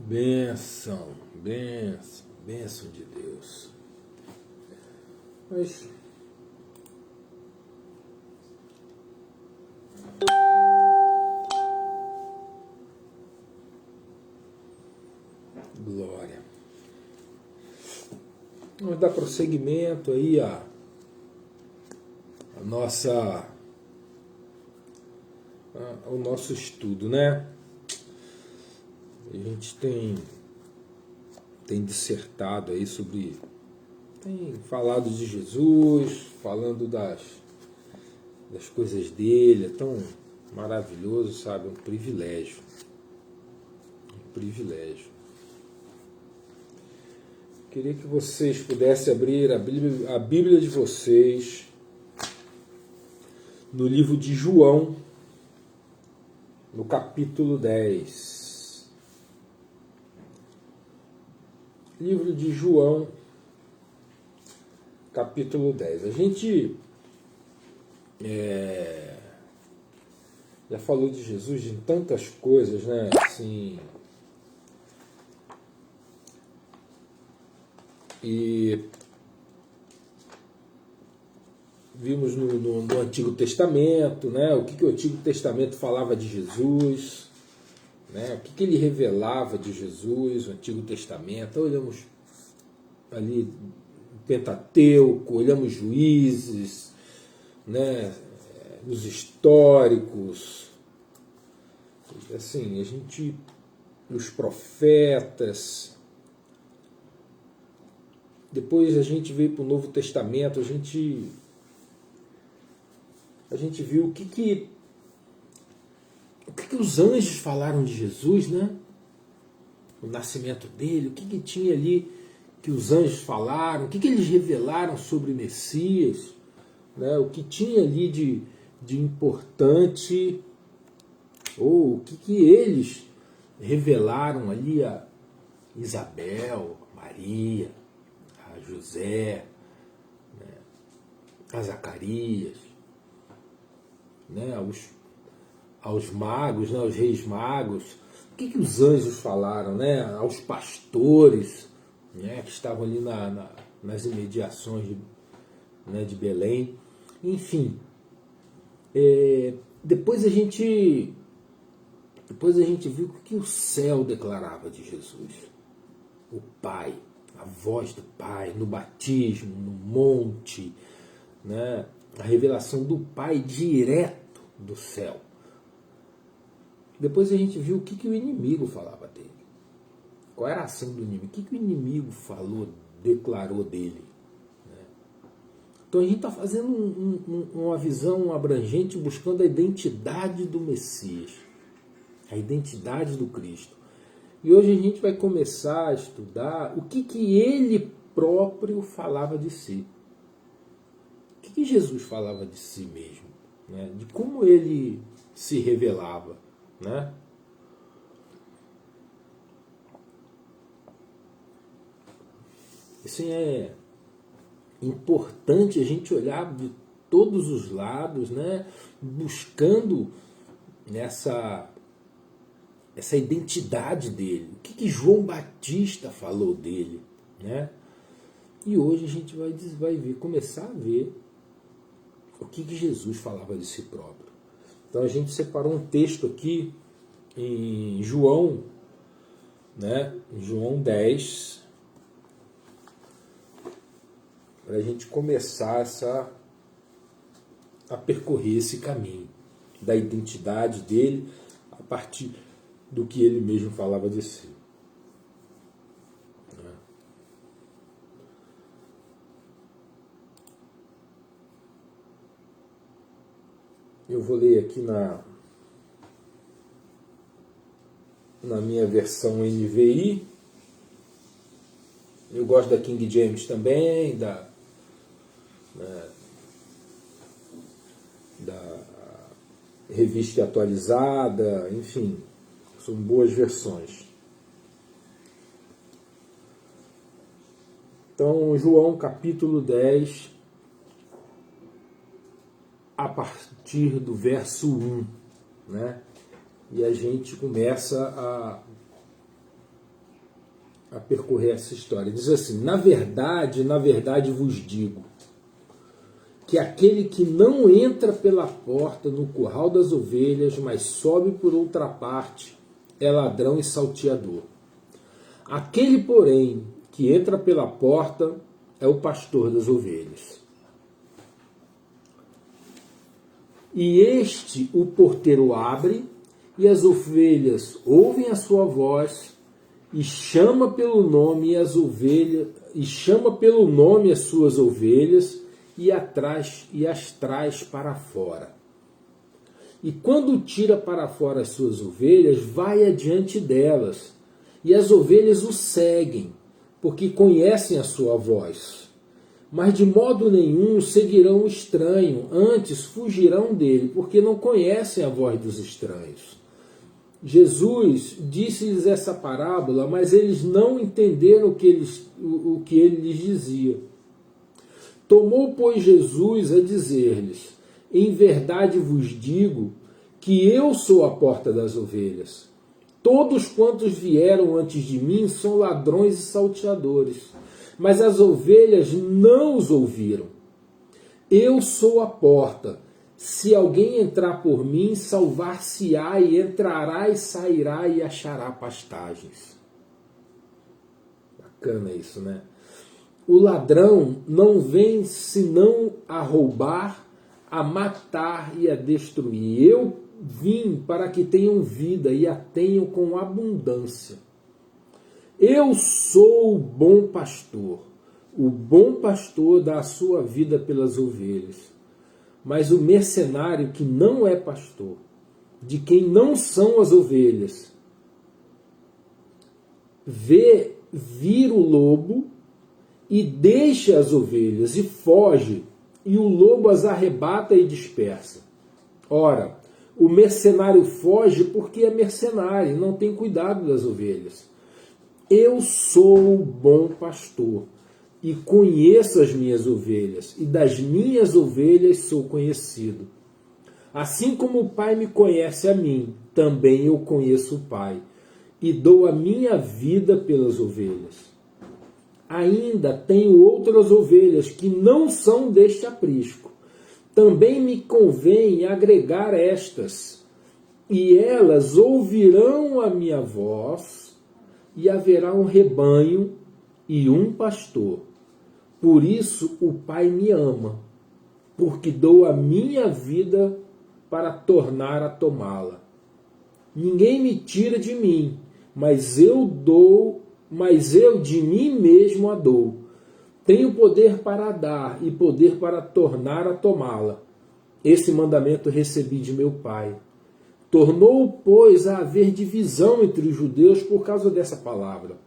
Bênção, bênção, bênção de Deus. Mas glória. Vamos dar prosseguimento aí ao nosso estudo, né? A gente tem dissertado aí tem falado de Jesus, falando das coisas dele. É tão maravilhoso, sabe? É um privilégio. Um privilégio. Queria que vocês pudessem abrir a Bíblia de vocês no livro de João, no capítulo 10. Livro de João, capítulo 10. A gente já falou de Jesus em tantas coisas, né? Assim, e vimos no Antigo Testamento, né? O que o Antigo Testamento falava de Jesus, né? O que ele revelava de Jesus, o Antigo Testamento. Olhamos ali o Pentateuco, olhamos Juízes, né? Os históricos, assim, os profetas. Depois a gente veio para o Novo Testamento, a gente viu o que os anjos falaram de Jesus, né? O nascimento dele, o que tinha ali que os anjos falaram, o que eles revelaram sobre Messias, né? O que tinha ali de importante, ou o que eles revelaram ali a Isabel, Maria, a José, né? A Zacarias, né? Aos magos, né? Aos reis magos. O que os anjos falaram, né? Aos pastores, né? Que estavam ali nas imediações de Belém. Enfim, depois a gente viu o que o céu declarava de Jesus. O Pai, a voz do Pai no batismo, no monte, né? A revelação do Pai direto do céu. Depois a gente viu o que o inimigo falava dele. Qual era a ação do inimigo? O que o inimigo falou, declarou dele? Né? Então a gente está fazendo uma visão abrangente, buscando a identidade do Messias, a identidade do Cristo. E hoje a gente vai começar a estudar o que ele próprio falava de si. O que Jesus falava de si mesmo, né? De como ele se revelava, né? Assim, é importante a gente olhar de todos os lados, né? Buscando essa identidade dele. O que João Batista falou dele, né? E hoje a gente vai começar a ver o que Jesus falava de si próprio. Então a gente separou um texto aqui em João, né? Em João 10, para a gente começar a percorrer esse caminho da identidade dele a partir do que ele mesmo falava de si. Eu vou ler aqui na minha versão NVI. Eu gosto da King James também, da revista atualizada, enfim, são boas versões. Então, João capítulo 10, a partir do verso 1, né? E a gente começa a percorrer essa história. Diz assim: na verdade vos digo, que aquele que não entra pela porta no curral das ovelhas, mas sobe por outra parte, é ladrão e salteador. Aquele, porém, que entra pela porta é o pastor das ovelhas. E este o porteiro abre, e as ovelhas ouvem a sua voz, e chama pelo nome as suas ovelhas, e as traz para fora. E quando tira para fora as suas ovelhas, vai adiante delas, e as ovelhas o seguem, porque conhecem a sua voz. Mas de modo nenhum seguirão o estranho, antes fugirão dele, porque não conhecem a voz dos estranhos. Jesus disse-lhes essa parábola, mas eles não entenderam o que ele lhes dizia. Tomou, pois, Jesus a dizer-lhes: em verdade vos digo que eu sou a porta das ovelhas. Todos quantos vieram antes de mim são ladrões e salteadores, mas as ovelhas não os ouviram. Eu sou a porta. Se alguém entrar por mim, salvar-se-á, e entrará e sairá e achará pastagens. Bacana isso, né? O ladrão não vem senão a roubar, a matar e a destruir. Eu vim para que tenham vida e a tenham com abundância. Eu sou o bom pastor. O bom pastor dá a sua vida pelas ovelhas. Mas o mercenário que não é pastor, de quem não são as ovelhas, vê vir o lobo e deixa as ovelhas e foge, e o lobo as arrebata e dispersa. Ora, o mercenário foge porque é mercenário, não tem cuidado das ovelhas. Eu sou o bom pastor e conheço as minhas ovelhas, e das minhas ovelhas sou conhecido. Assim como o Pai me conhece a mim, também eu conheço o Pai, e dou a minha vida pelas ovelhas. Ainda tenho outras ovelhas que não são deste aprisco. Também me convém agregar estas, e elas ouvirão a minha voz, e haverá um rebanho e um pastor. Por isso o Pai me ama, porque dou a minha vida para tornar a tomá-la. Ninguém me tira de mim, mas eu de mim mesmo a dou. Tenho poder para dar e poder para tornar a tomá-la. Esse mandamento recebi de meu Pai. Tornou, pois, a haver divisão entre os judeus por causa dessa palavra.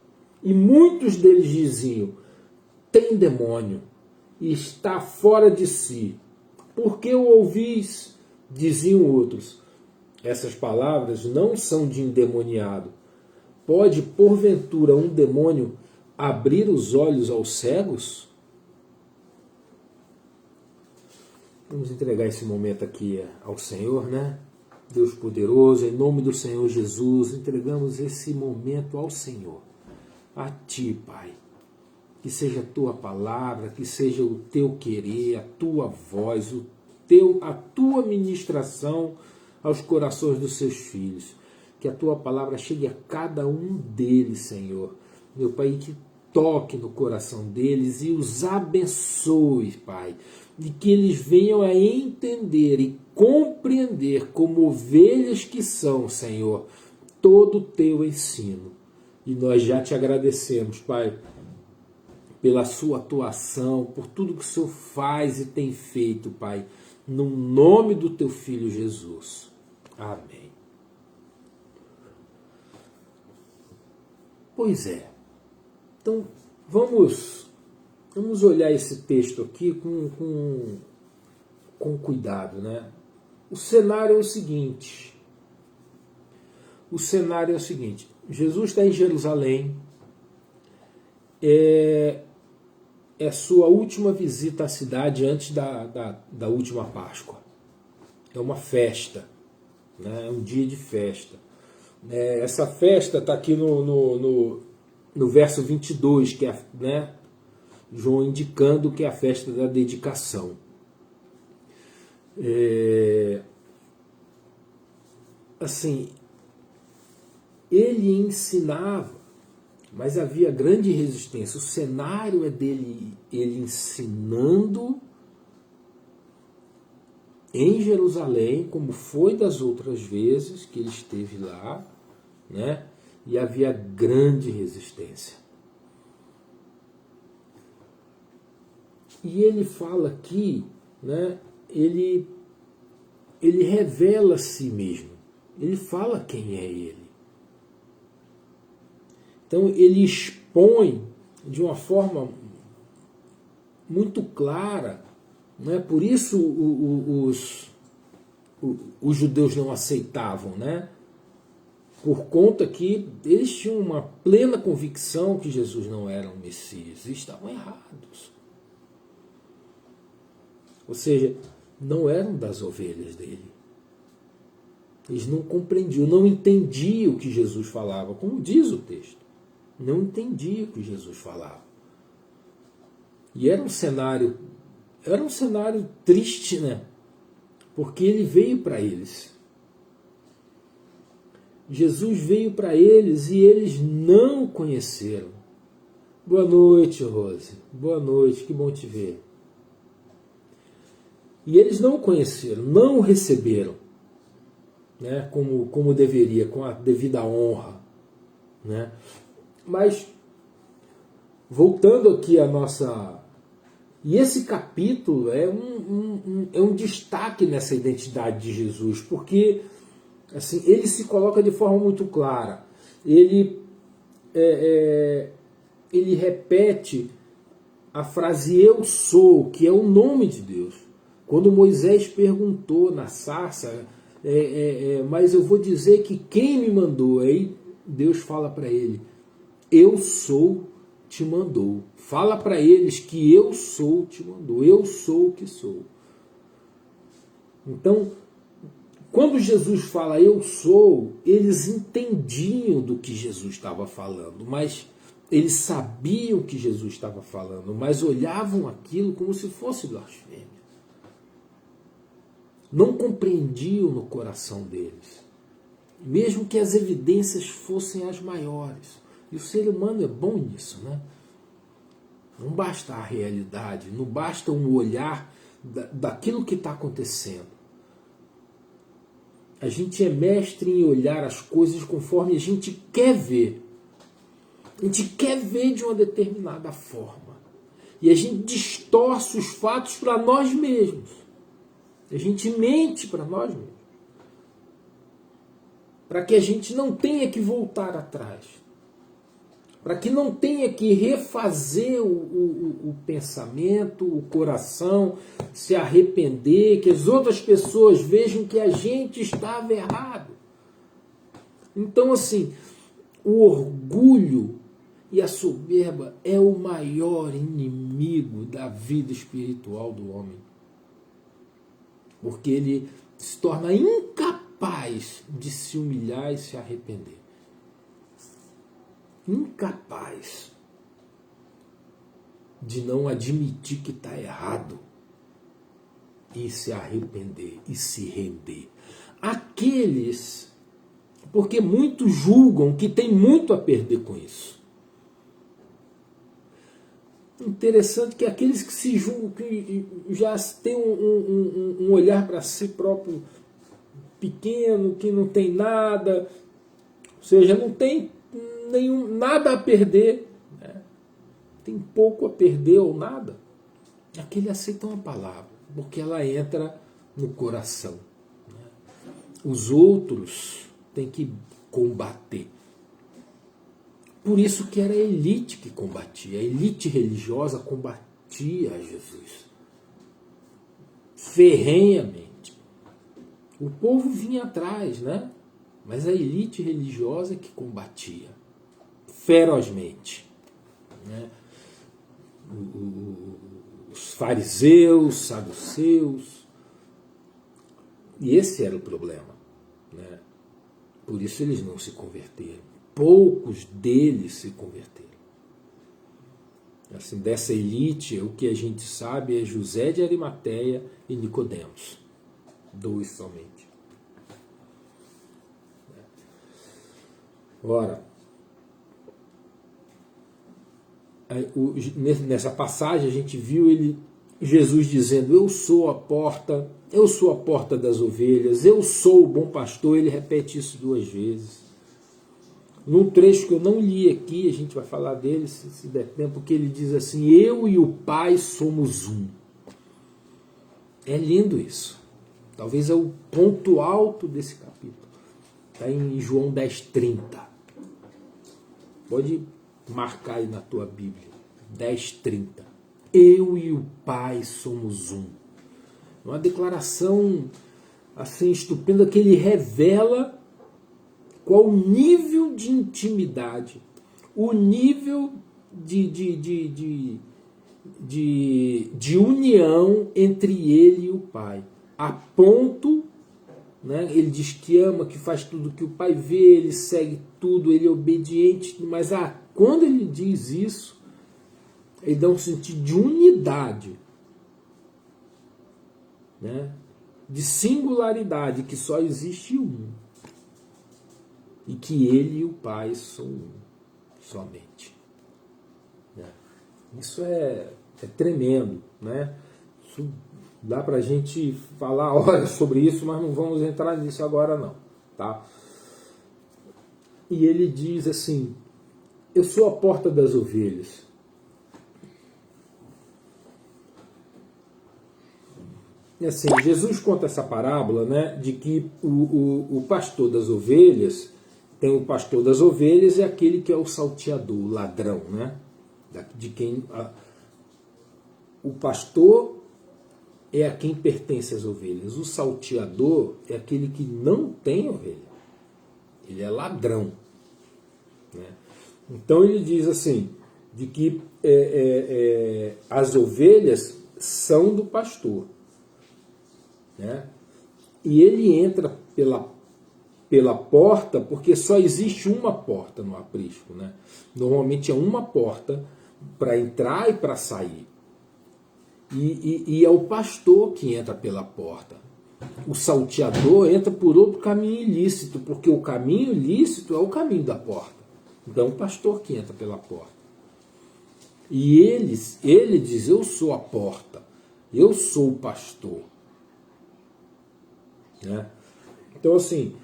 E muitos deles diziam: tem demônio e está fora de si. Por que o ouvis? Diziam outros: essas palavras não são de endemoniado. Pode, porventura, um demônio abrir os olhos aos cegos? Vamos entregar esse momento aqui ao Senhor, né? Deus poderoso, em nome do Senhor Jesus, entregamos esse momento ao Senhor, a Ti, Pai. Que seja a Tua palavra, que seja o Teu querer, a Tua voz, a Tua ministração aos corações dos Seus filhos. Que a Tua palavra chegue a cada um deles, Senhor. Meu Pai, que toque no coração deles e os abençoe, Pai. E que eles venham a entender e compreender, como ovelhas que são, Senhor, todo o Teu ensino. E nós já Te agradecemos, Pai, pela Sua atuação, por tudo que o Senhor faz e tem feito, Pai, no nome do Teu Filho Jesus. Amém. Pois é. Então, vamos olhar esse texto aqui com cuidado, né? O cenário é o seguinte. Jesus está em Jerusalém. É sua última visita à cidade antes da última Páscoa. É uma festa, né? É um dia de festa. Essa festa está aqui no no verso 22, que é, né, João indicando que é a festa da dedicação. Assim, ele ensinava, mas havia grande resistência. O cenário é dele, ele ensinando em Jerusalém, como foi das outras vezes que ele esteve lá, né? E havia grande resistência. E ele fala aqui, né? Ele revela a si mesmo. Ele fala quem é ele. Então ele expõe de uma forma muito clara, né? Por isso os judeus não aceitavam, né? Por conta que eles tinham uma plena convicção que Jesus não era um Messias e estavam errados. Ou seja, não eram das ovelhas dele. Eles não compreendiam, não entendiam o que Jesus falava, como diz o texto. Não entendiam o que Jesus falava. E era um cenário triste, né? Porque ele veio para eles. Jesus veio para eles e eles não o conheceram. Boa noite, Rose. Boa noite, que bom te ver. E eles não o conheceram, não o receberam, né, como deveria, com a devida honra. Né? Mas, voltando aqui à nossa... E esse capítulo é um destaque nessa identidade de Jesus, porque assim, ele se coloca de forma muito clara. Ele repete a frase "eu sou", que é o nome de Deus. Quando Moisés perguntou na sarça, mas eu vou dizer que quem me mandou, aí Deus fala para ele, "eu sou te mandou". Fala para eles que eu sou te mandou, eu sou o que sou. Então, quando Jesus fala eu sou, eles entendiam do que Jesus estava falando, mas eles sabiam que Jesus estava falando, mas olhavam aquilo como se fosse blasfêmia. Não compreendiam no coração deles, mesmo que as evidências fossem as maiores. E o ser humano é bom nisso, né? Não basta a realidade, não basta um olhar daquilo que está acontecendo. A gente é mestre em olhar as coisas conforme a gente quer ver. A gente quer ver de uma determinada forma. E a gente distorce os fatos para nós mesmos. A gente mente para nós mesmos. Para que a gente não tenha que voltar atrás. Para que não tenha que refazer o pensamento, o coração, se arrepender, que as outras pessoas vejam que a gente estava errado. Então, assim, o orgulho e a soberba é o maior inimigo da vida espiritual do homem. Porque ele se torna incapaz de se humilhar e se arrepender. Incapaz de não admitir que está errado e se arrepender e se render. Aqueles, porque muitos julgam que tem muito a perder com isso. Interessante que aqueles que se julgam, que já têm um olhar para si próprio pequeno, que não tem nada, ou seja, não tem nada a perder, né? Tem pouco a perder ou nada, aquele aceita uma palavra, porque ela entra no coração. Né? Os outros têm que combater. Por isso que era a elite que combatia, a elite religiosa combatia a Jesus ferrenhamente. O povo vinha atrás, né? Mas a elite religiosa que combatia ferozmente, né? Os fariseus, saduceus, e esse era o problema, né? Por isso eles não se converteram, poucos deles se converteram. Assim, dessa elite, o que a gente sabe é José de Arimateia e Nicodemos. 2 somente. Ora, nessa passagem a gente viu Jesus dizendo: eu sou a porta das ovelhas, eu sou o bom pastor. Ele repete isso 2 vezes. Num trecho que eu não li aqui, a gente vai falar dele se der tempo, que ele diz assim: eu e o Pai somos um. É lindo isso. Talvez é o ponto alto desse capítulo. Está em João 10:30. Pode marcar aí na tua Bíblia. 10:30. Eu e o Pai somos um. É uma declaração assim estupenda que ele revela qual o nível de intimidade, o nível de união entre ele e o Pai. A ponto, né, ele diz que ama, que faz tudo que o Pai vê, ele segue tudo, ele é obediente, mas quando ele diz isso, ele dá um sentido de unidade, né, de singularidade, que só existe um. E que ele e o Pai são um, somente. Isso é tremendo, né? Isso dá para a gente falar horas sobre isso, mas não vamos entrar nisso agora não, tá? E ele diz assim: eu sou a porta das ovelhas. E assim, Jesus conta essa parábola, né, de que o pastor das ovelhas, tem o pastor das ovelhas e aquele que é o salteador, o ladrão, né? De quem o pastor é a quem pertence as ovelhas. O salteador é aquele que não tem ovelha. Ele é ladrão, né? Então ele diz assim, de que as ovelhas são do pastor, né? E ele entra pela porta, porque só existe uma porta no aprisco, né? Normalmente é uma porta para entrar e para sair. E é o pastor que entra pela porta. O salteador entra por outro caminho ilícito, porque o caminho lícito é o caminho da porta. Então é o pastor que entra pela porta. E ele diz: eu sou a porta, eu sou o pastor, né? Então assim,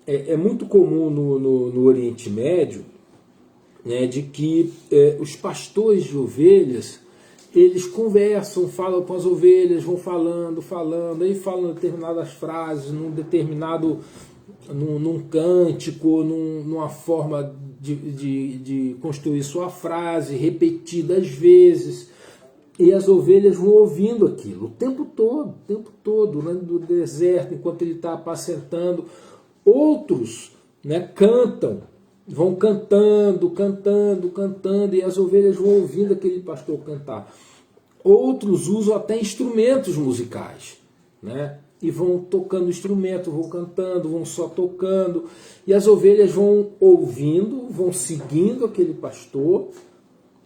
é muito comum no Oriente Médio, né, de que os pastores de ovelhas, eles conversam, falam com as ovelhas, vão falando, aí falam determinadas frases, num cântico, numa forma de construir sua frase, repetidas vezes. E as ovelhas vão ouvindo aquilo o tempo todo, né, no deserto, enquanto ele está apacentando. Outros, né, cantam, vão cantando, e as ovelhas vão ouvindo aquele pastor cantar. Outros usam até instrumentos musicais, né, e vão tocando instrumento, vão cantando, vão só tocando. E as ovelhas vão ouvindo, vão seguindo aquele pastor,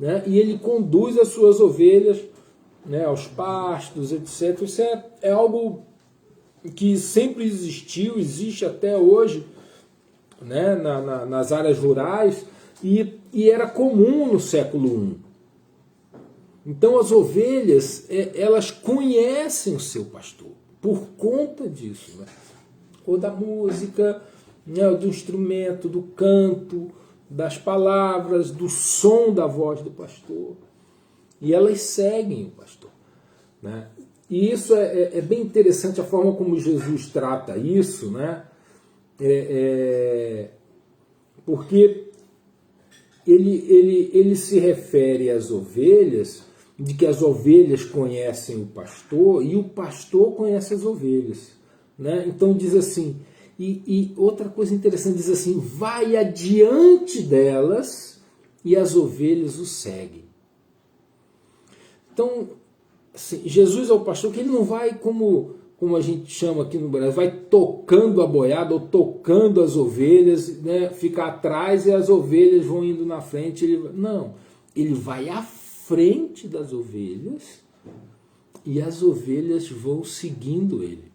né, e ele conduz as suas ovelhas, né, aos pastos, etc. Isso é algo que sempre existiu, existe até hoje, né, nas áreas rurais, e era comum no século I. Então as ovelhas, elas conhecem o seu pastor por conta disso, né? Ou da música, né, do instrumento, do canto, das palavras, do som da voz do pastor. E elas seguem o pastor, né? E isso é bem interessante a forma como Jesus trata isso, né? Porque ele se refere às ovelhas, de que as ovelhas conhecem o pastor e o pastor conhece as ovelhas, né? Então diz assim, e outra coisa interessante, diz assim: vai adiante delas e as ovelhas o seguem. Então, assim, Jesus é o pastor que ele não vai como como a gente chama aqui no Brasil, vai tocando a boiada ou tocando as ovelhas, né? Fica atrás e as ovelhas vão indo na frente. Não, ele vai à frente das ovelhas e as ovelhas vão seguindo ele.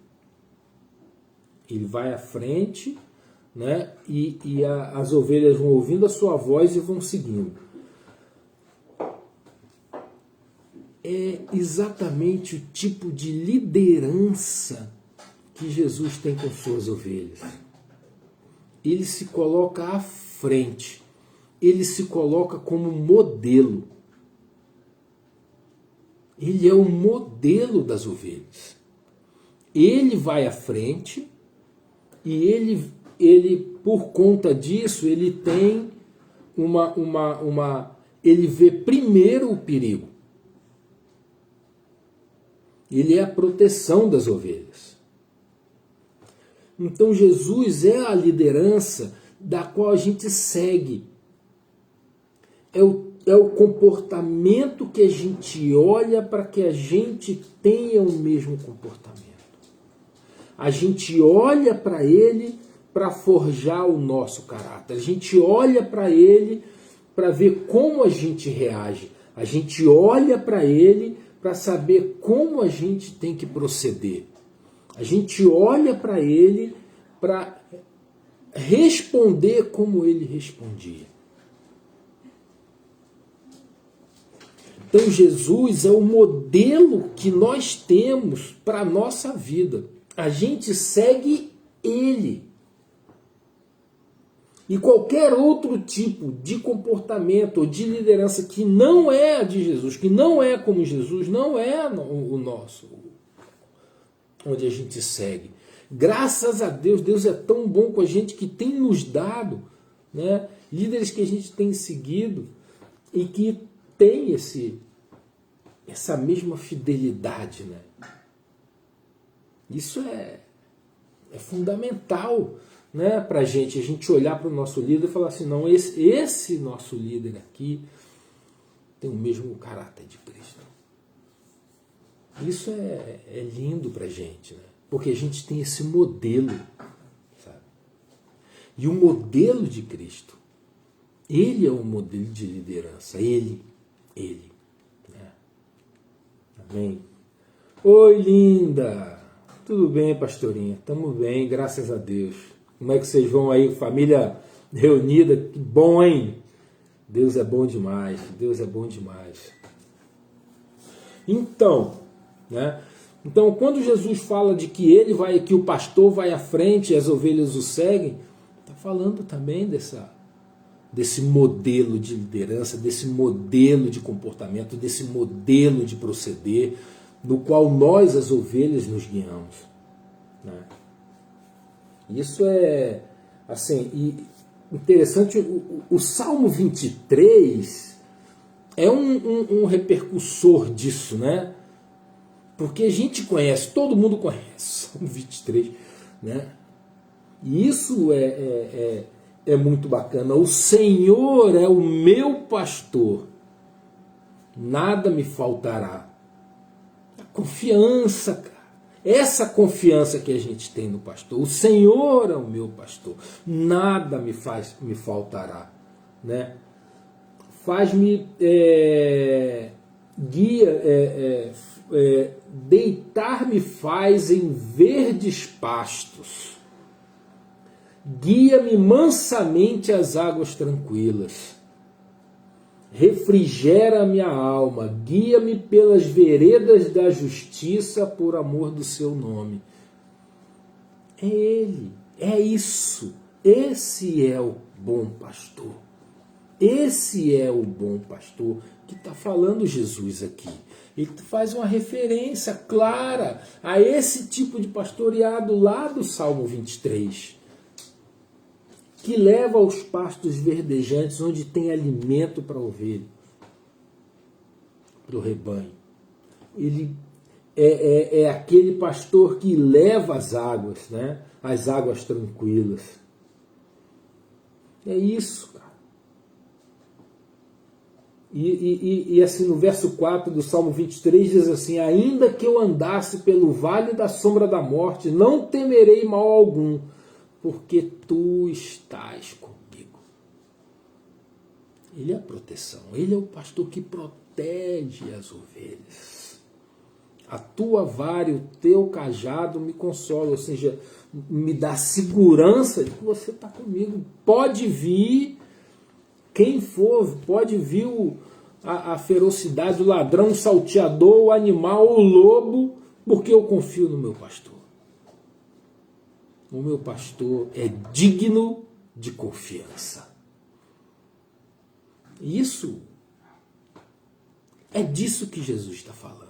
Ele vai à frente, né? As ovelhas vão ouvindo a sua voz e vão seguindo. É exatamente o tipo de liderança que Jesus tem com suas ovelhas. Ele se coloca à frente, ele se coloca como modelo. Ele é o modelo das ovelhas. Ele vai à frente e ele por conta disso, ele tem ele vê primeiro o perigo. Ele é a proteção das ovelhas. Então Jesus é a liderança da qual a gente segue. É o comportamento que a gente olha para que a gente tenha o mesmo comportamento. A gente olha para ele para forjar o nosso caráter. A gente olha para ele para ver como a gente reage. A gente olha para ele para saber como a gente tem que proceder. A gente olha para ele para responder como ele respondia. Então Jesus é o modelo que nós temos para a nossa vida. A gente segue ele. E qualquer outro tipo de comportamento ou de liderança que não é a de Jesus, que não é como Jesus, não é o nosso, onde a gente segue. Graças a Deus, Deus é tão bom com a gente que tem nos dado, né, líderes que a gente tem seguido e que tem essa mesma fidelidade. Né? Isso é fundamental, né, para a gente olhar para o nosso líder e falar assim, não, esse nosso líder aqui tem o mesmo caráter de Cristo. Isso é lindo para a gente, né? Porque a gente tem esse modelo, sabe? E o modelo de Cristo, ele é o modelo de liderança, ele. Né? Amém? Oi, linda! Tudo bem, pastorinha? Estamos bem, graças a Deus. Como é que vocês vão aí, família reunida? Que bom, hein? Deus é bom demais, Deus é bom demais. Então, né? Então, quando Jesus fala de que o pastor vai à frente e as ovelhas o seguem, está falando também desse modelo de liderança, desse modelo de comportamento, desse modelo de proceder, no qual nós, as ovelhas, nos guiamos. Né? Isso é assim, interessante. O Salmo 23 é um repercussor disso, né? Porque a gente conhece, todo mundo conhece o Salmo 23, né? E isso é muito bacana. O Senhor é o meu pastor, nada me faltará. A confiança, cara. Essa confiança que a gente tem no pastor. O Senhor é o meu pastor, nada me faltará, né? Faz-me deitar-me faz em verdes pastos, guia-me mansamente às águas tranquilas, refrigera a minha alma, guia-me pelas veredas da justiça por amor do seu nome. É Ele, é isso. Esse é o bom pastor. Esse é o bom pastor que está falando Jesus aqui. Ele faz uma referência clara a esse tipo de pastoreado lá do Salmo 23. Que leva aos pastos verdejantes, onde tem alimento para a ovelha, para o rebanho. Ele é aquele pastor que leva as águas, né? As águas tranquilas. É isso, cara. E assim, no verso 4 do Salmo 23 diz assim: ainda que eu andasse pelo vale da sombra da morte, não temerei mal algum, porque tu estás comigo. Ele é a proteção, ele é o pastor que protege as ovelhas. A tua vara e o teu cajado me consolam, ou seja, me dá segurança de que você está comigo. Pode vir quem for, pode vir a ferocidade, o ladrão, o salteador, o animal, o lobo, porque eu confio no meu pastor. O meu pastor é digno de confiança. Isso é disso que Jesus está falando.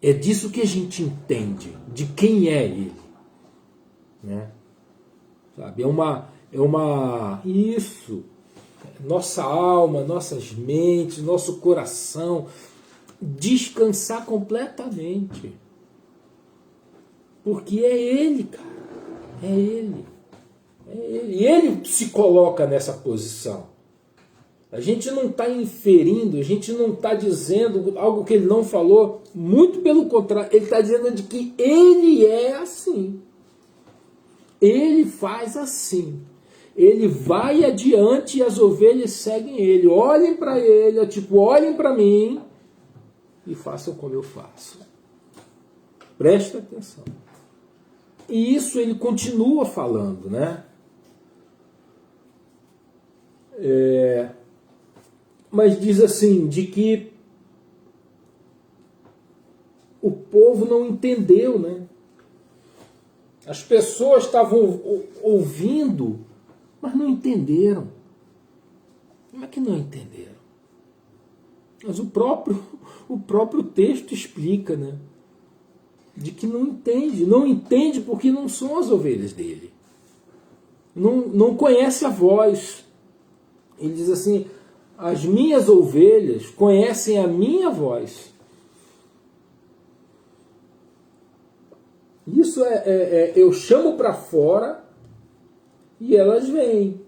É disso que a gente entende, de quem é ele. Né? Sabe? Isso. Nossa alma, nossas mentes, nosso coração descansar completamente. Porque é ele, cara. É ele. É ele. E ele se coloca nessa posição. A gente não está inferindo, a gente não está dizendo algo que ele não falou. Muito pelo contrário, ele está dizendo de que ele é assim. Ele faz assim. Ele vai adiante e as ovelhas seguem ele. Olhem para ele, olhem para mim e façam como eu faço. Presta atenção. E isso ele continua falando, né? Mas diz assim, de que o povo não entendeu, né? As pessoas estavam ouvindo, mas não entenderam. Como é que não entenderam? Mas o próprio texto explica, né? De que não entende porque não são as ovelhas dele. Não conhece a voz. Ele diz assim, as minhas ovelhas conhecem a minha voz. Isso eu chamo para fora e elas vêm.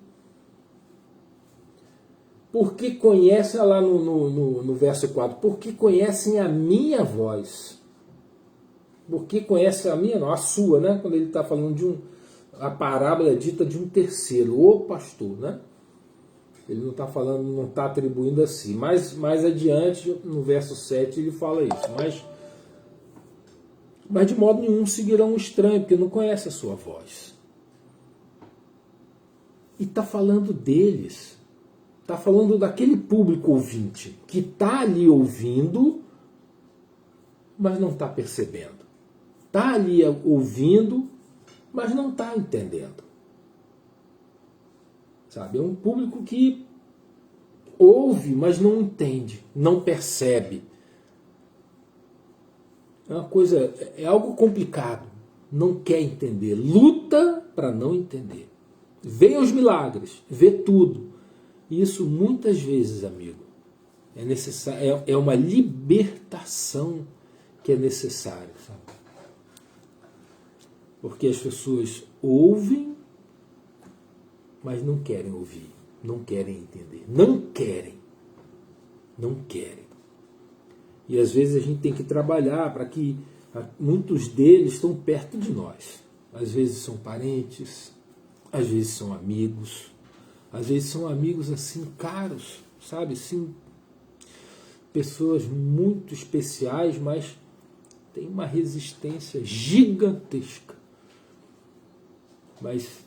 Porque conhecem, lá no verso 4, porque conhecem a minha voz. Porque conhecem a minha, não, a sua, né? Quando ele está falando a parábola é dita de um terceiro, o pastor, né? Ele não está falando, não está atribuindo a si. Mas mais adiante, no verso 7, ele fala isso. Mas de modo nenhum seguirão um estranho, porque não conhece a sua voz. E está falando deles. Está falando daquele público ouvinte, que está ali ouvindo, mas não está percebendo. Está ali ouvindo, mas não está entendendo. Sabe? É um público que ouve, mas não entende, não percebe. É algo complicado. Não quer entender. Luta para não entender. Vê os milagres, vê tudo. Isso muitas vezes, amigo, é necessário. É uma libertação que é necessária. Sabe? Porque as pessoas ouvem, mas não querem ouvir, não querem entender, não querem. E às vezes a gente tem que trabalhar para que muitos deles estão perto de nós. Às vezes são parentes, às vezes são amigos, às vezes são amigos assim caros, sabe? Assim, pessoas muito especiais, mas tem uma resistência gigantesca. Mas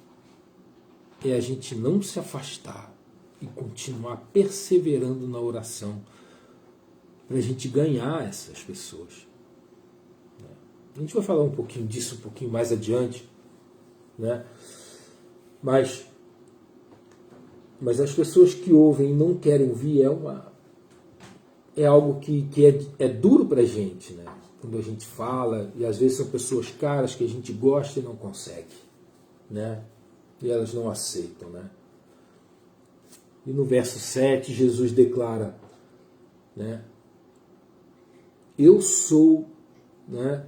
é a gente não se afastar e continuar perseverando na oração para a gente ganhar essas pessoas. A gente vai falar um pouquinho disso um pouquinho mais adiante, né? Mas as pessoas que ouvem e não querem ouvir é algo que é duro para a gente, né? Quando a gente fala, e às vezes são pessoas caras que a gente gosta e não consegue, né? E elas não aceitam, né? E no verso 7, Jesus declara, né? Eu sou, né?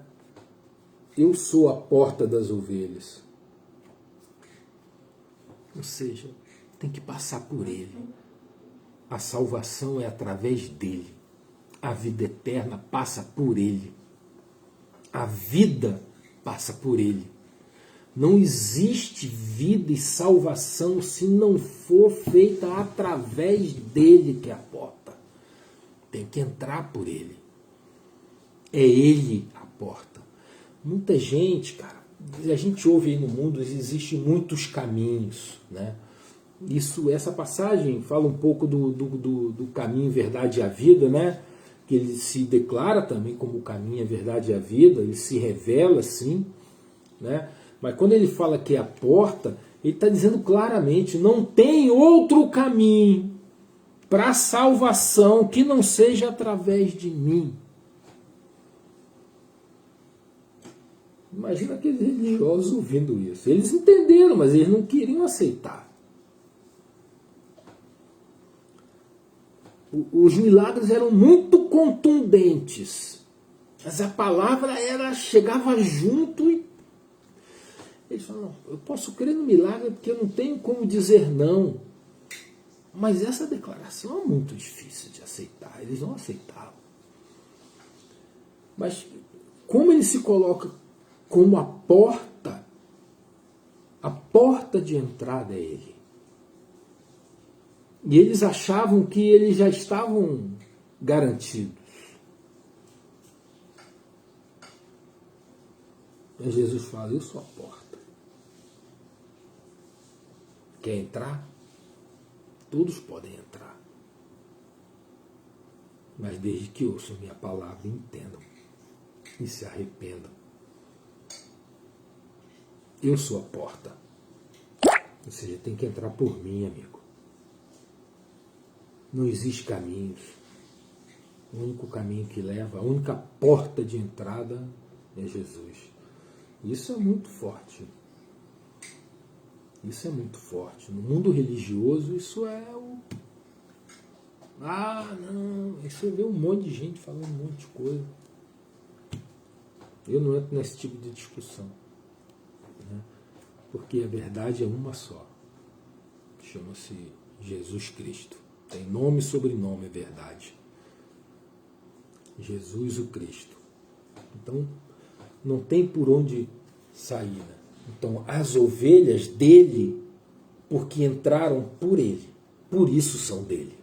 Eu sou a porta das ovelhas. Ou seja, tem que passar por ele. A salvação é através dele. A vida eterna passa por ele. A vida passa por ele. Não existe vida e salvação se não for feita através dele, que é a porta. Tem que entrar por ele. É ele a porta. Muita gente, cara, a gente ouve aí no mundo, existem muitos caminhos, né? Essa passagem fala um pouco do caminho, verdade e a vida, né? Que ele se declara também como o caminho, a verdade e a vida, ele se revela assim, né? Mas quando ele fala que é a porta, ele está dizendo claramente, não tem outro caminho para a salvação que não seja através de mim. Imagina aqueles religiosos ouvindo isso. Eles entenderam, mas eles não queriam aceitar. Os milagres eram muito contundentes, mas a palavra chegava junto e eles falam, eu posso crer no milagre porque eu não tenho como dizer não. Mas essa declaração é muito difícil de aceitar. Eles não aceitavam. Mas como ele se coloca como a porta de entrada é ele. E eles achavam que eles já estavam garantidos. Mas Jesus fala, eu sou a porta. Quer entrar? Todos podem entrar. Mas desde que ouçam minha palavra e entendam. E se arrependam. Eu sou a porta. Ou seja, tem que entrar por mim, amigo. Não existe caminhos. O único caminho que leva, a única porta de entrada é Jesus. Isso é muito forte. Isso é muito forte. No mundo religioso, isso é o... Ah, não. Você vê um monte de gente falando um monte de coisa. Eu não entro nesse tipo de discussão. Né? Porque a verdade é uma só. Chama-se Jesus Cristo. Tem nome e sobrenome, é verdade. Jesus o Cristo. Então, não tem por onde sair. Né? Então, as ovelhas dele, porque entraram por ele, por isso são dele.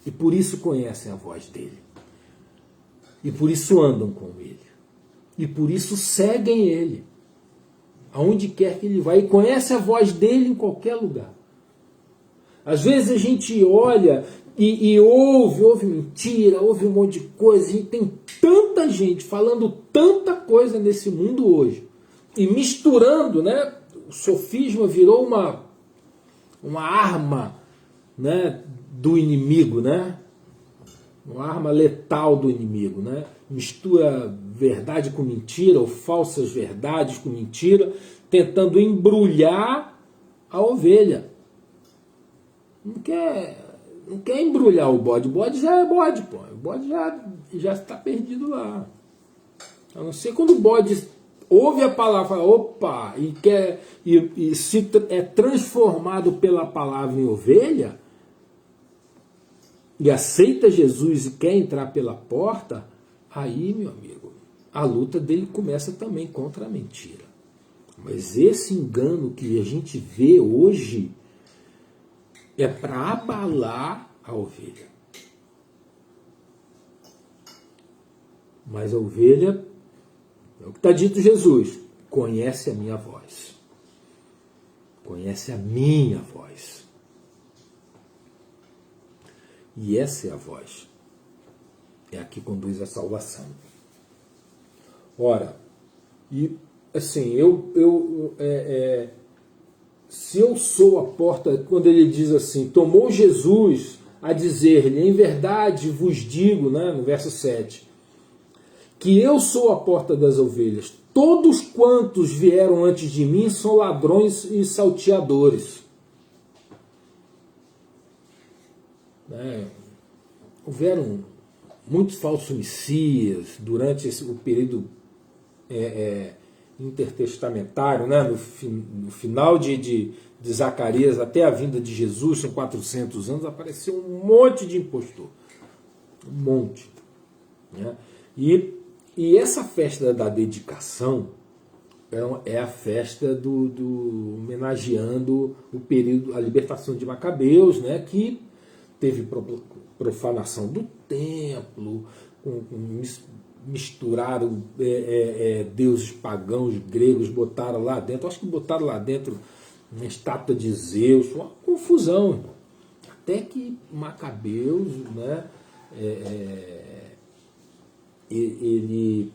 E por isso conhecem a voz dele. E por isso andam com ele. E por isso seguem ele. Aonde quer que ele vá. E conhece a voz dele em qualquer lugar. Às vezes a gente olha e ouve mentira, ouve um monte de coisa. E tem tanta gente falando tanta coisa nesse mundo hoje. E misturando, né? O sofisma virou uma arma, né, do inimigo, né? Uma arma letal do inimigo, né? Mistura verdade com mentira, ou falsas verdades com mentira, tentando embrulhar a ovelha. Não quer embrulhar o bode já é bode, pô. O bode já está perdido lá. A não ser quando o bode ouve a palavra, fala, opa, e se é transformado pela palavra em ovelha, e aceita Jesus e quer entrar pela porta, aí, meu amigo, a luta dele começa também contra a mentira. Mas esse engano que a gente vê hoje é para abalar a ovelha. Mas a ovelha, é o que está dito Jesus, conhece a minha voz. Conhece a minha voz. E essa é a voz. É a que conduz à salvação. Ora, e assim, se eu sou a porta, quando ele diz assim, tomou Jesus a dizer-lhe, em verdade vos digo, né, no verso 7, que eu sou a porta das ovelhas. Todos quantos vieram antes de mim são ladrões e salteadores. Houveram muitos falsos messias durante o período intertestamentário, né? No final de Zacarias até a vinda de Jesus, são 400 anos, apareceu um monte de impostor. Um monte. Né? E essa festa da dedicação é a festa do homenageando o período, a libertação de Macabeus, né? Que teve profanação do templo, misturaram deuses pagãos gregos, botaram lá dentro, acho que botaram lá dentro uma estátua de Zeus, uma confusão. Até que Macabeus, né, ele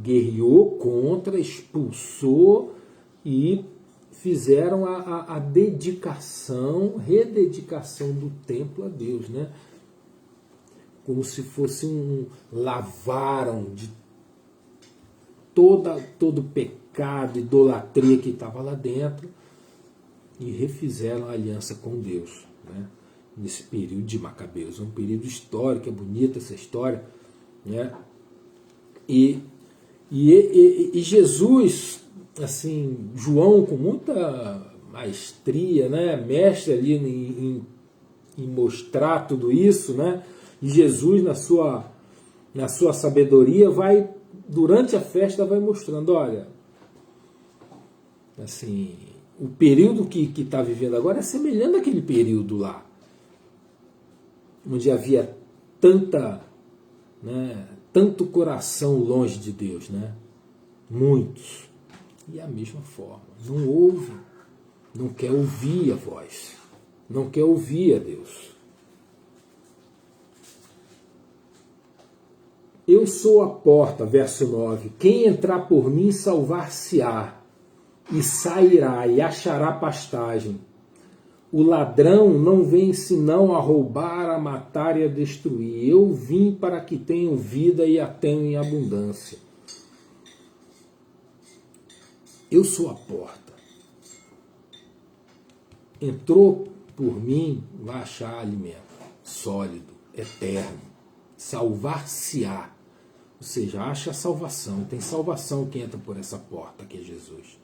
guerreou contra, expulsou e fizeram a dedicação, rededicação do templo a Deus, né? Como se fosse lavaram de todo pecado, idolatria que estava lá dentro e refizeram a aliança com Deus, né? Nesse período de Macabeus. É um período histórico, é bonita essa história, né? E Jesus, assim, João com muita maestria, né? Mestre ali em mostrar tudo isso, né? E Jesus, na sua sabedoria, vai, durante a festa, vai mostrando, olha, assim, o período que está vivendo agora é semelhante àquele período lá, onde havia tanto coração longe de Deus, né? Muitos. E a mesma forma, não ouve, não quer ouvir a voz, não quer ouvir a Deus. Eu sou a porta, verso 9. Quem entrar por mim salvar-se-á, e sairá e achará pastagem. O ladrão não vem senão a roubar, a matar e a destruir. Eu vim para que tenham vida e a tenham em abundância. Eu sou a porta. Entrou por mim, vai achar alimento sólido, eterno. Salvar-se-á. Ou seja, acha a salvação. Tem salvação que entra por essa porta, que é Jesus.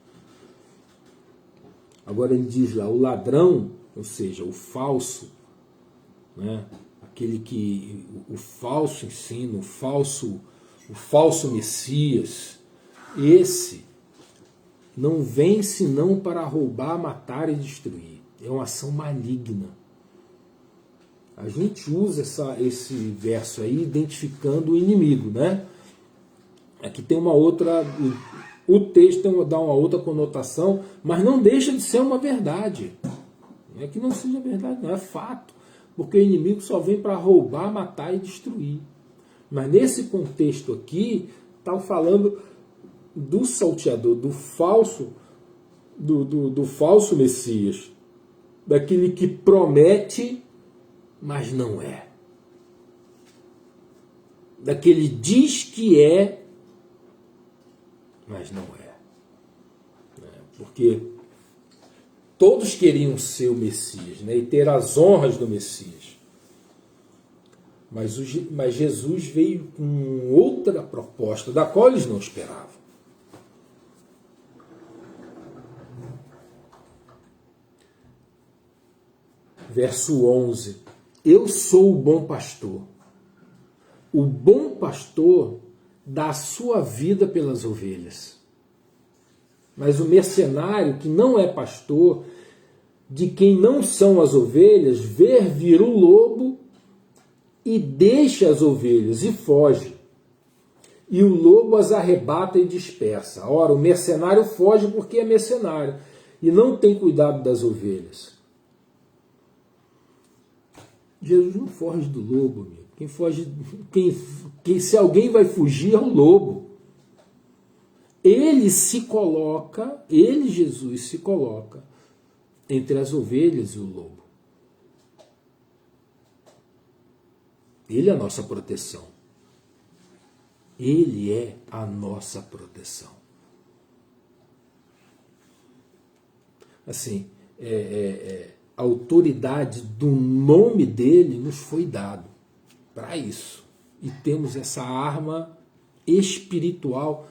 Agora ele diz lá, o ladrão, ou seja, o falso, né? O falso ensino, o falso Messias, esse não vem senão para roubar, matar e destruir. É uma ação maligna. A gente usa esse verso aí identificando o inimigo, né? Aqui tem uma outra... O texto dá uma outra conotação, mas não deixa de ser uma verdade. Não é que não seja verdade, não é fato. Porque o inimigo só vem para roubar, matar e destruir. Mas nesse contexto aqui, está falando do salteador, do falso Messias. Daquele que promete, mas não é. Daquele diz que é, mas não é. Porque todos queriam ser o Messias, né, e ter as honras do Messias. Mas Jesus veio com outra proposta, da qual eles não esperavam. Verso 11. Eu sou o bom pastor. O bom pastor dá a sua vida pelas ovelhas. Mas o mercenário, que não é pastor, de quem não são as ovelhas, vê vir o lobo e deixa as ovelhas e foge. E o lobo as arrebata e dispersa. Ora, o mercenário foge porque é mercenário e não tem cuidado das ovelhas. Jesus não foge do lobo, amigo. Se alguém vai fugir, é o lobo. Ele, Jesus, se coloca entre as ovelhas e o lobo. Ele é a nossa proteção. Ele é a nossa proteção. Assim, a autoridade do nome dele nos foi dado para isso. E temos essa arma espiritual.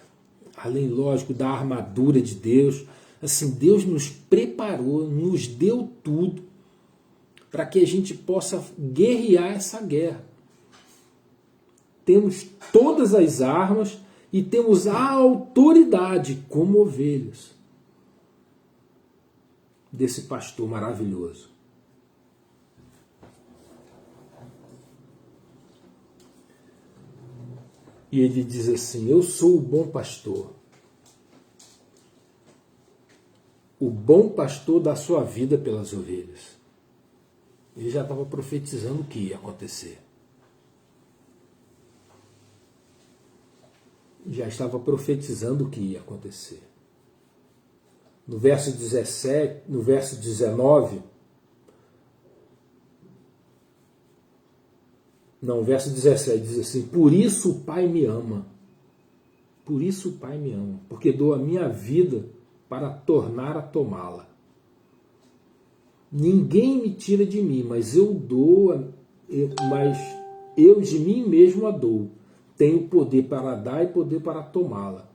além, lógico, da armadura de Deus. Assim, Deus nos preparou, nos deu tudo para que a gente possa guerrear essa guerra. Temos todas as armas e temos a autoridade como ovelhas desse pastor maravilhoso. E ele diz assim: eu sou o bom pastor. O bom pastor dá sua vida pelas ovelhas. Ele já estava profetizando o que ia acontecer. Já estava profetizando o que ia acontecer. No verso 17, no verso 19, não, o verso 17 diz assim: por isso o Pai me ama. Por isso o Pai me ama, porque dou a minha vida para tornar a tomá-la. Ninguém me tira de mim, mas eu de mim mesmo a dou. Tenho poder para dar e poder para tomá-la.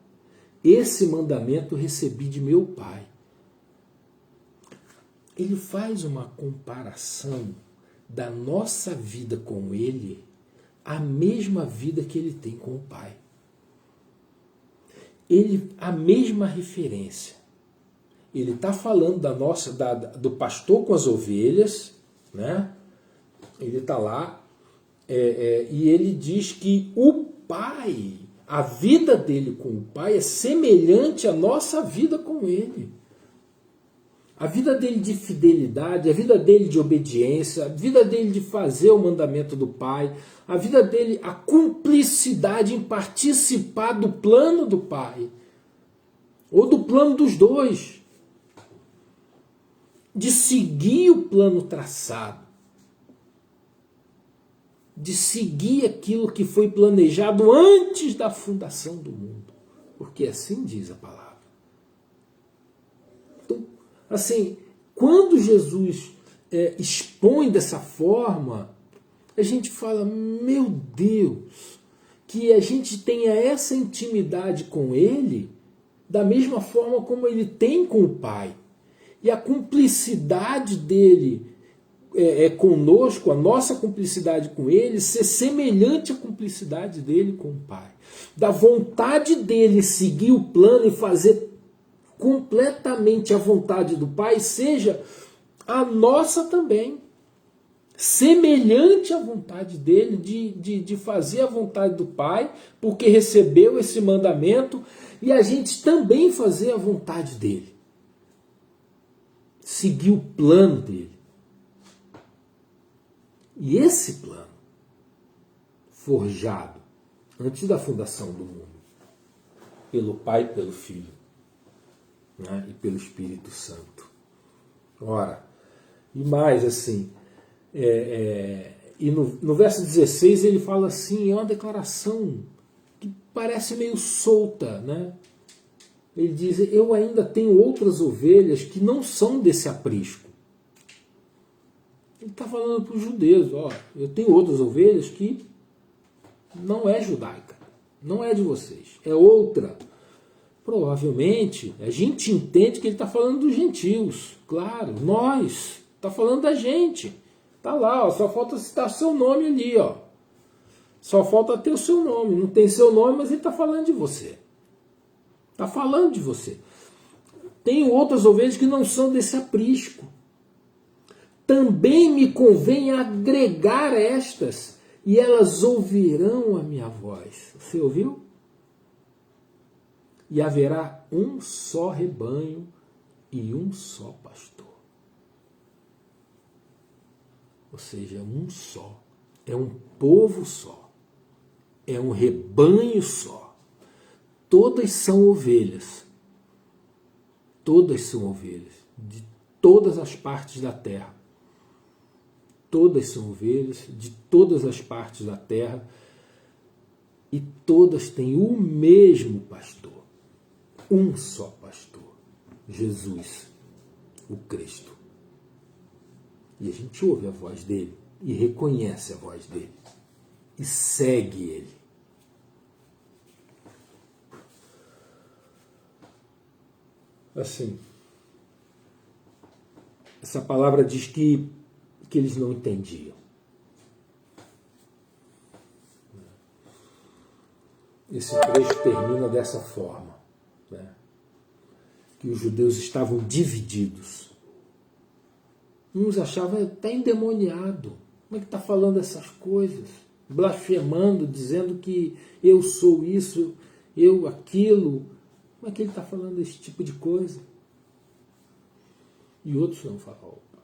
Esse mandamento recebi de meu Pai. Ele faz uma comparação da nossa vida com Ele, a mesma vida que Ele tem com o Pai. A mesma referência. Ele está falando do pastor com as ovelhas, né? Ele está lá, e ele diz que o Pai, a vida dele com o Pai é semelhante à nossa vida com Ele. A vida dele de fidelidade, a vida dele de obediência, a vida dele de fazer o mandamento do Pai, a vida dele, a cumplicidade em participar do plano do Pai, ou do plano dos dois, de seguir o plano traçado, de seguir aquilo que foi planejado antes da fundação do mundo, porque assim diz a palavra. Então, assim, quando Jesus expõe dessa forma, a gente fala: meu Deus, que a gente tenha essa intimidade com Ele, da mesma forma como Ele tem com o Pai. E a cumplicidade dele conosco, a nossa cumplicidade com Ele, ser semelhante à cumplicidade dele com o Pai. Da vontade dele seguir o plano e fazer completamente a vontade do Pai, seja a nossa também. Semelhante à vontade dele, de fazer a vontade do Pai, porque recebeu esse mandamento, e a gente também fazer a vontade dele. Seguir o plano dele. E esse plano, forjado antes da fundação do mundo, pelo Pai e pelo Filho, né, e pelo Espírito Santo. Ora, e mais assim, e no verso 16 ele fala assim, é uma declaração que parece meio solta, né? Ele diz: eu ainda tenho outras ovelhas que não são desse aprisco. Ele está falando para os judeus: ó, eu tenho outras ovelhas que não é judaica, não é de vocês, é outra. Provavelmente a gente entende que ele está falando dos gentios, claro, nós, está falando da gente. Está lá, ó, só falta citar seu nome ali, ó. Só falta ter o seu nome, não tem seu nome, mas ele está falando de você. Está falando de você. Tenho outras ovelhas que não são desse aprisco. Também me convém agregar estas, e elas ouvirão a minha voz. Você ouviu? E haverá um só rebanho e um só pastor. Ou seja, um só. É um povo só. É um rebanho só. Todas são ovelhas. Todas são ovelhas. De todas as partes da terra. Todas são ovelhas de todas as partes da terra. E todas têm o mesmo pastor. Um só pastor. Jesus, o Cristo. E a gente ouve a voz dele. E reconhece a voz dele. E segue ele. assim, essa palavra diz que eles não entendiam. Esse trecho termina dessa forma, né? Que os judeus estavam divididos. Uns achavam até endemoniado. Como é que está falando essas coisas? Blasfemando, dizendo que eu sou isso, eu aquilo. Como é que ele está falando esse tipo de coisa? E outros não falam, opa,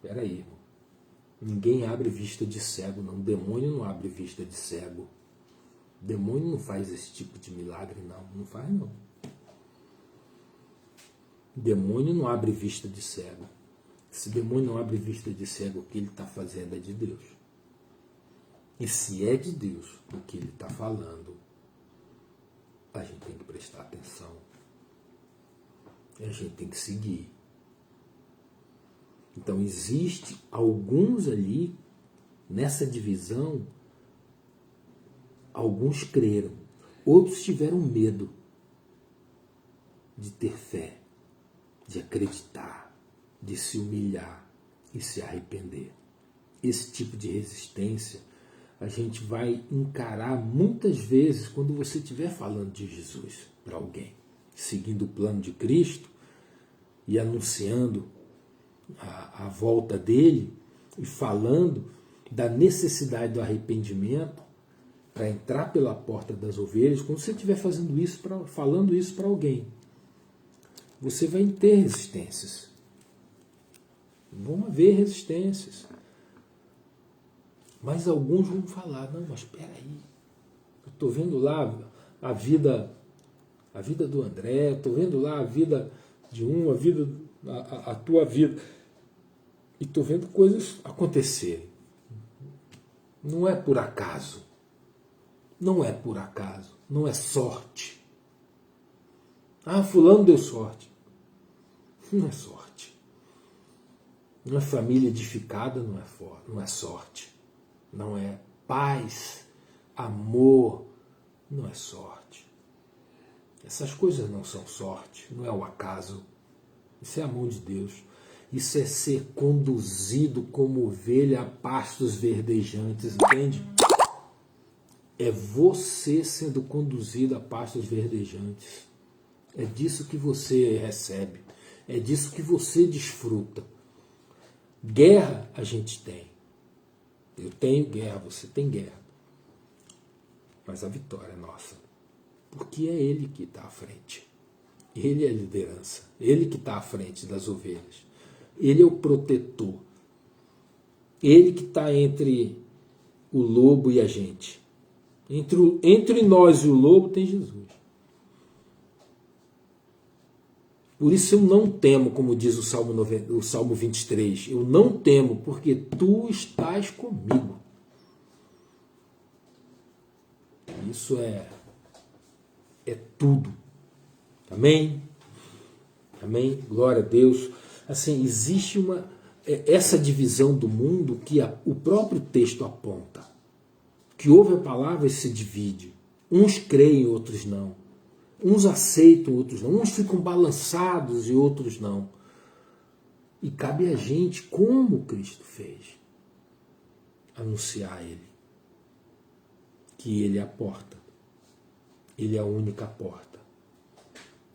peraí, irmão. Ninguém abre vista de cego, não. Demônio não abre vista de cego. Demônio não faz esse tipo de milagre, não. Não faz, não. Demônio não abre vista de cego. Se demônio não abre vista de cego, o que ele está fazendo é de Deus. E se é de Deus o que ele está falando, a gente tem que prestar atenção. A gente tem que seguir. Então, existe alguns ali, nessa divisão, alguns creram, outros tiveram medo de ter fé, de acreditar, de se humilhar e se arrepender. Esse tipo de resistência a gente vai encarar muitas vezes quando você estiver falando de Jesus para alguém, seguindo o plano de Cristo e anunciando a volta dele e falando da necessidade do arrependimento para entrar pela porta das ovelhas. Quando você estiver fazendo isso, falando isso para alguém, você vai ter resistências. Vão haver resistências. Mas alguns vão falar, não, mas espera aí, eu estou vendo lá a vida do André, estou vendo lá a vida de a tua vida, e estou vendo coisas acontecerem. Não é por acaso. Não é por acaso. Não é sorte. Ah, fulano deu sorte. Não é sorte. Não é família edificada, não é sorte. Não é paz, amor, não é sorte. Essas coisas não são sorte, não é o acaso. Isso é a mão de Deus. Isso é ser conduzido como ovelha a pastos verdejantes, entende? É você sendo conduzido a pastos verdejantes. É disso que você recebe. É disso que você desfruta. Guerra a gente tem. Eu tenho guerra, você tem guerra. Mas a vitória é nossa. Porque é Ele que está à frente. Ele é a liderança. Ele que está à frente das ovelhas. Ele é o protetor. Ele que está entre o lobo e a gente. Entre nós e o lobo tem Jesus. Por isso eu não temo, como diz o Salmo 23. Eu não temo, porque tu estás comigo. Isso é tudo. Amém? Amém? Glória a Deus. Assim, existe essa divisão do mundo que o próprio texto aponta. Que ouve a palavra e se divide. Uns creem, outros não. Uns aceitam, outros não. Uns ficam balançados e outros não. E cabe a gente, como Cristo fez, anunciar a Ele. Que Ele é a porta. Ele é a única porta.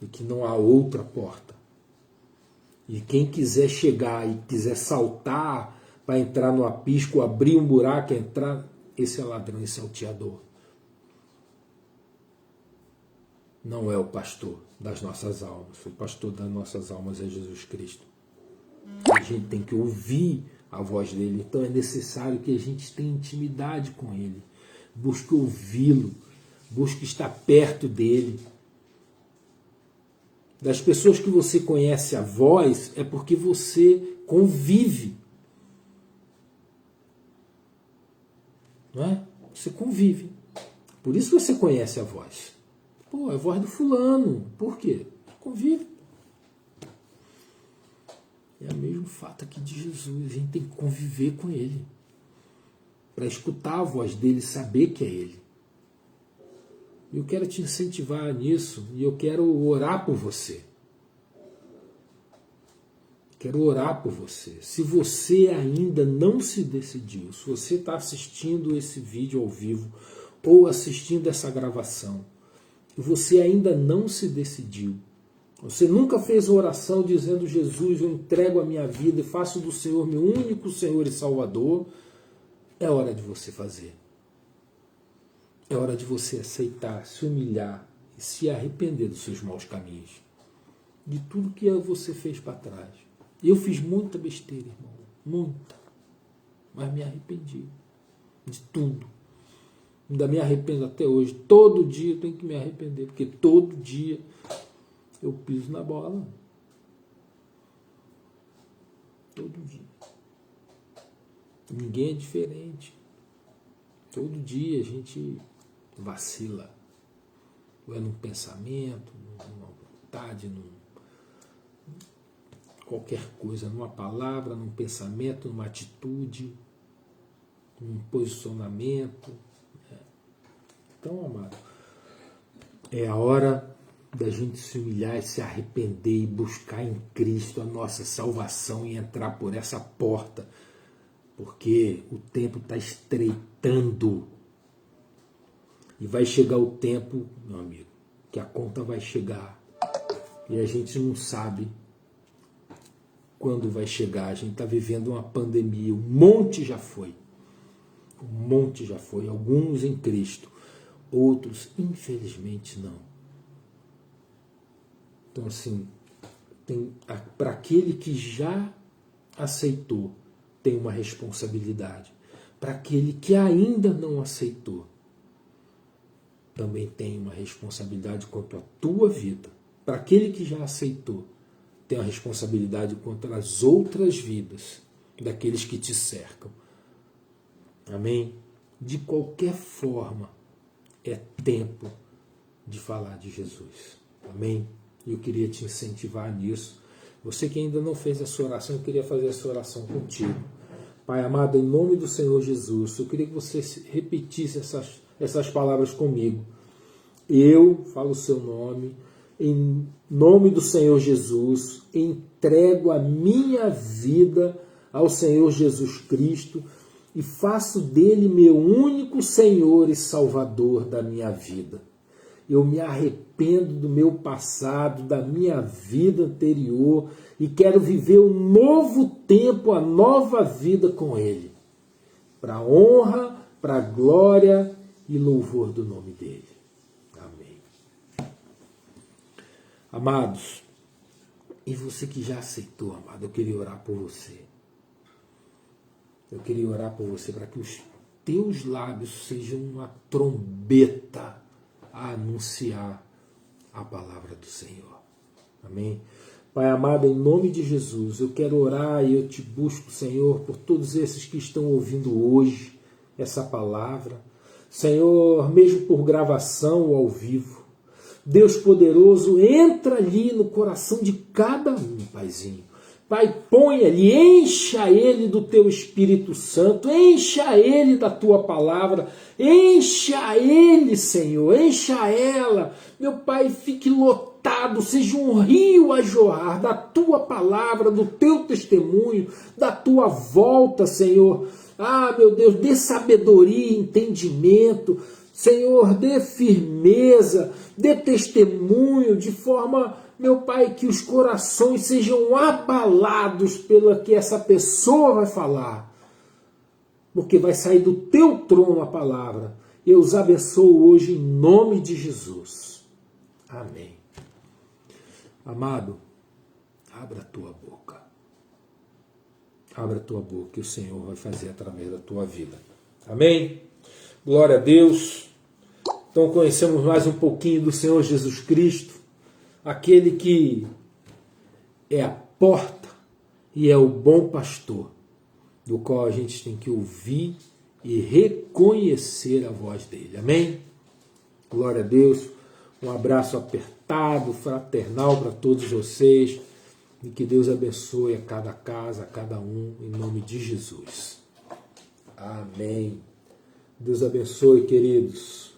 E que não há outra porta. E quem quiser chegar e quiser saltar para entrar no aprisco, abrir um buraco e entrar, esse é ladrão, esse é o salteador. Não é o pastor das nossas almas. O pastor das nossas almas é Jesus Cristo. A gente tem que ouvir a voz dele. Então é necessário que a gente tenha intimidade com ele. Busque ouvi-lo. Busque estar perto dele. Das pessoas que você conhece a voz, é porque você convive. Não é? Você convive. Por isso você conhece a voz. Pô, é a voz do fulano. Por quê? Convive. É o mesmo fato aqui de Jesus. A gente tem que conviver com ele. Para escutar a voz dele e saber que é ele. Eu quero te incentivar nisso e eu quero orar por você. Quero orar por você. Se você ainda não se decidiu, se você está assistindo esse vídeo ao vivo ou assistindo essa gravação, e você ainda não se decidiu, você nunca fez oração dizendo: Jesus, eu entrego a minha vida e faço do Senhor meu único Senhor e Salvador, é hora de você fazer. É hora de você aceitar, se humilhar e se arrepender dos seus maus caminhos, de tudo que você fez para trás. Eu fiz muita besteira, irmão, muita, mas me arrependi de tudo. Ainda me arrependo até hoje. Todo dia eu tenho que me arrepender, porque todo dia eu piso na bola. Todo dia. Ninguém é diferente. Todo dia a gente vacila. Ou é num pensamento, numa vontade, qualquer coisa, numa palavra, num pensamento, numa atitude, num posicionamento. Então, amado, é a hora da gente se humilhar e se arrepender e buscar em Cristo a nossa salvação e entrar por essa porta, porque o tempo está estreitando e vai chegar o tempo, meu amigo, que a conta vai chegar e a gente não sabe quando vai chegar. A gente está vivendo uma pandemia, um monte já foi, alguns em Cristo, outros infelizmente não. Então assim, para aquele que já aceitou, tem uma responsabilidade. Para aquele que ainda não aceitou, também tem uma responsabilidade quanto à tua vida. Para aquele que já aceitou, tem uma responsabilidade quanto às outras vidas daqueles que te cercam. Amém? De qualquer forma, é tempo de falar de Jesus. Amém? E eu queria te incentivar nisso. Você que ainda não fez a sua oração, eu queria fazer essa oração contigo. Pai amado, em nome do Senhor Jesus, eu queria que você repetisse essas palavras comigo. Eu, falo o seu nome, em nome do Senhor Jesus, entrego a minha vida ao Senhor Jesus Cristo e faço dele meu único Senhor e Salvador da minha vida. Eu me arrependo do meu passado, da minha vida anterior e quero viver um novo tempo, a nova vida com Ele. Para a honra, para a glória e louvor do nome dEle. Amém. Amados, e você que já aceitou, amado, eu queria orar por você. Eu queria orar por você para que os teus lábios sejam uma trombeta a anunciar a palavra do Senhor. Amém? Pai amado, em nome de Jesus, eu quero orar e eu te busco, Senhor, por todos esses que estão ouvindo hoje essa palavra. Senhor, mesmo por gravação ou ao vivo, Deus poderoso, entra ali no coração de cada um, Paizinho. Pai, põe ali, encha ele do teu Espírito Santo, encha ele da tua palavra, encha ele, Senhor, encha ela. Meu Pai, fique lotado, seja um rio a jorrar da tua palavra, do teu testemunho, da tua volta, Senhor. Ah, meu Deus, dê sabedoria e entendimento, Senhor, dê firmeza, dê testemunho de forma, meu Pai, que os corações sejam abalados pela que essa pessoa vai falar, porque vai sair do teu trono a palavra. Eu os abençoo hoje em nome de Jesus. Amém. Amado, abra a tua boca. Abra a tua boca que o Senhor vai fazer através da tua vida. Amém? Glória a Deus. Então conhecemos mais um pouquinho do Senhor Jesus Cristo, aquele que é a porta e é o bom pastor, do qual a gente tem que ouvir e reconhecer a voz dele. Amém? Glória a Deus. Um abraço apertado, fraternal para todos vocês e que Deus abençoe a cada casa, a cada um, em nome de Jesus. Amém. Deus abençoe, queridos.